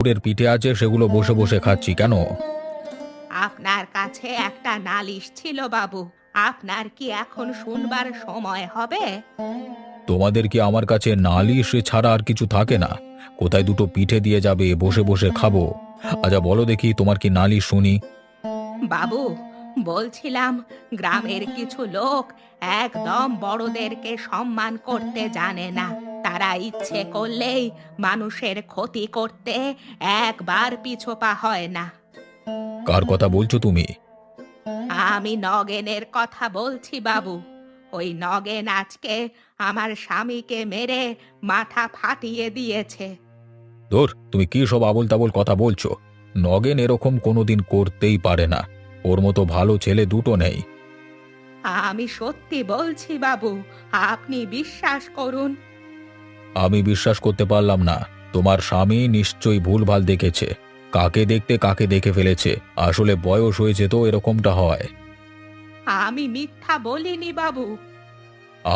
গুড়ের পিঠে আছে, সেগুলো বসে বসে খাচ্ছি। কেন? আপনার কাছে একটা নালিশ ছিল বাবু। আপনার কি এখন শুনবার সময় হবে? তোমাদের কি আমার কাছে নালিশ ছাড়া আর কিছু থাকে না? কোথায় দুটো পিঠে দিয়ে যাবে, বসে বসে খাবো। আচ্ছা বলো দেখি, তোমার কি নালিশ শুনি। বাবু, বলছিলাম, গ্রামের কিছু লোক একদম বড়দেরকে সম্মান করতে জানে না। তারা ইচ্ছে করলেই মানুষের ক্ষতি করতে একবার পিছপা হয় না। কার কথা বলছো তুমি? আমি নগেনের কথা বলছি বাবু। ওই নগেন আজকে আমার স্বামীকে মেরে মাথা ফাটিয়ে দিয়েছে। ধুর, তুমি কি সব আবোল তাবোল কথা বলছো? নগেন এরকম কোনোদিন করতেই পারে না। ওর মতো ভালো ছেলে দুটো নেই। আমি সত্যি বলছি বাবু, আপনি বিশ্বাস করুন। আমি বিশ্বাস করতে পারলাম না। তোমার স্বামী নিশ্চয়ই ভুলভাল দেখেছে। কাকে দেখতে কাকে দেখে ফেলেছে। আসলে বয়স হয়েছে তো, এরকমটা হয়। আমি মিথ্যা বলিনি বাবু।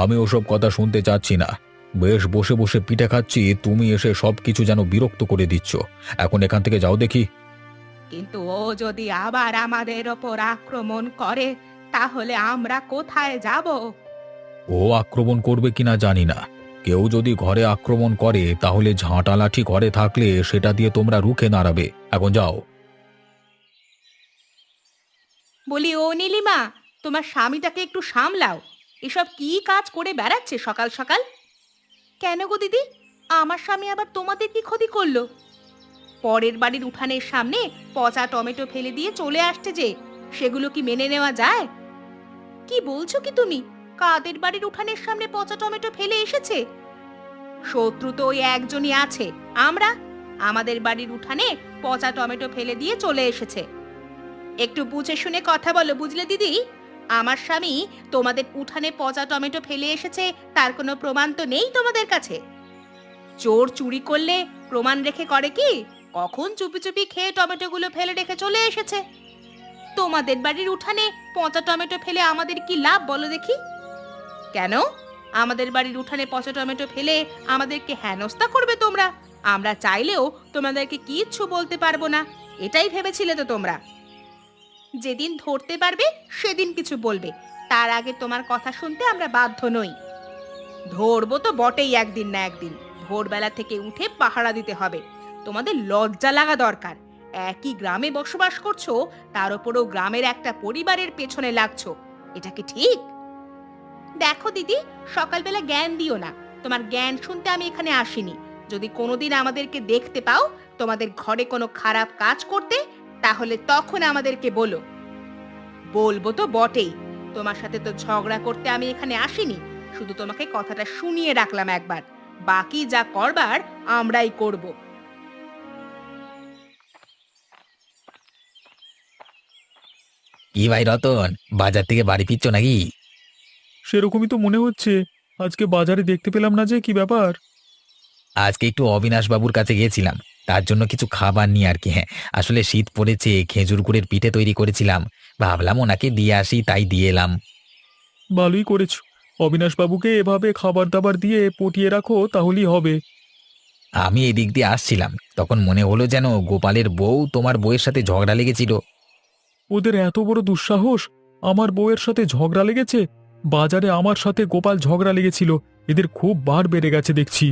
আমি ওসব কথা শুনতে চাচ্ছি না। বেশ বসে বসে পিঠে খাচ্ছি, তুমি এসে সবকিছু যেন বিরক্ত করে দিচ্ছ। এখন এখান থেকে যাও দেখি। কিন্তু ও যদি আবার আমাদের ওপর আক্রমণ করে, তাহলে আমরা কোথায় যাব? ও আক্রমণ করবে কিনা জানি না। কেউ যদি ঘরে আক্রমণ করে, তাহলে ঝাঁটা লাঠি ঘরে থাকলে সেটা দিয়ে তোমরা রুখে দাঁড়াবে। এখন যাও। বলি, ও নীলিমা, তোমার স্বামীটাকে একটু সামলাও। এসব কি কাজ করে বেড়াচ্ছে সকাল সকাল? কেন গো দিদি, আমার স্বামী আবার তোমাদের কি ক্ষতি করলো? পরের বাড়ির উঠানের সামনে পচা টমেটো ফেলে দিয়ে চলে আসছে যে, সেগুলো কি মেনে নেওয়া যায়? কি বলছো কি তুমি? কাদের বাড়ির উঠানের সামনে পচা টমেটো ফেলে এসেছে? শত্রু তো ওই একজনই আছে, আমরা। আমাদের বাড়ির উঠানে পচা টমেটো ফেলে দিয়ে চলে এসেছে। একটু বুঝে শুনে কথা বলো, বুঝলে দিদি? আমার স্বামী তোমাদের উঠানে পচা টমেটো ফেলে এসেছে, তার কোনো প্রমাণ তো নেই তোমাদের কাছে। চোর চুরি করলে প্রমাণ রেখে করে কি? কখন চুপি চুপি খেয়ে টমেটোগুলো ফেলে রেখে চলে এসেছে। তোমাদের বাড়ির উঠানে পচা টমেটো ফেলে আমাদের কি লাভ বলো দেখি? কেন? আমাদের বাড়ির উঠানে পচা টমেটো ফেলে আমাদেরকে হেনস্থা করবে তোমরা? আমরা চাইলেও তোমাদেরকে কিচ্ছু বলতে পারবো না, এটাই ভেবেছিলে তো তোমরা? যেদিন ধরতে পারবে সেদিন কিছু বলবে, তার আগে তোমার কথা শুনতে আমরা বাধ্য নই। ধরবো তো বটেই একদিন না একদিন। ভোরবেলা থেকে উঠে পাহারা দিতে হবে। তোমাদের লজ্জা লাগা দরকার। একই গ্রামে বসবাস করছো, তার উপরও গ্রামের একটা পরিবারের পেছনে লাগছো। এটা কি ঠিক? দেখো দিদি, সকালবেলা জ্ঞান দিও না। তোমার জ্ঞান শুনতে আমি এখানে আসিনি। যদি কোনোদিন আমাদেরকে দেখতে পাও তোমাদের ঘরে কোনো খারাপ কাজ করতে, তাহলে তখন আমাদেরকে বলো। বলবো তো বটেই। তোমার সাথে তো ঝগড়া করতে আমি এখানে আসিনি। শুধু তোমাকে কথাটা শুনিয়ে রাখলাম একবার। বাকি যা করবার আমরাই করব। কি ভাই রতন, বাজার থেকে বাড়ি ফিরছো নাকি? সেরকমই তো মনে হচ্ছে। আজকে বাজারে দেখতে পেলাম না যে, কি ব্যাপার? আজকে একটু অবিনাশ বাবুর কাছে গিয়েছিলাম, তার জন্য কিছু খাবার নিয়ে আর কি। হ্যাঁ, আসলে শীত পড়েছে, খেজুর গুড়ের পিঠে তৈরি করেছিলাম। ভাবলাম ওনাকে দিয়ে আসি, তাই দিয়ে এলাম। ভালোই করেছো। অবিনাশবাবুকে এভাবে খাবার দাবার দিয়ে পটিয়ে রাখো, তাহলেই হবে। আমি এদিক দিয়ে আসছিলাম, তখন মনে হলো যেন গোপালের বউ তোমার বউয়ের সাথে ঝগড়া লেগেছিল। ওদের এত বড় দুঃসাহস! আমার বউয়ের সাথে ঝগড়া লেগেছে? বাজারে আমার সাথে গোপাল ঝগড়া লেগেছিল। এদের খুব বার বেড়ে গেছে দেখছি।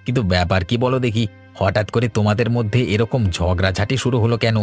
কিন্তু ব্যাপার কি বলো দেখি, হঠাৎ করে তোমাদের মধ্যে এরকম ঝগড়াঝাটি শুরু হলো কেন?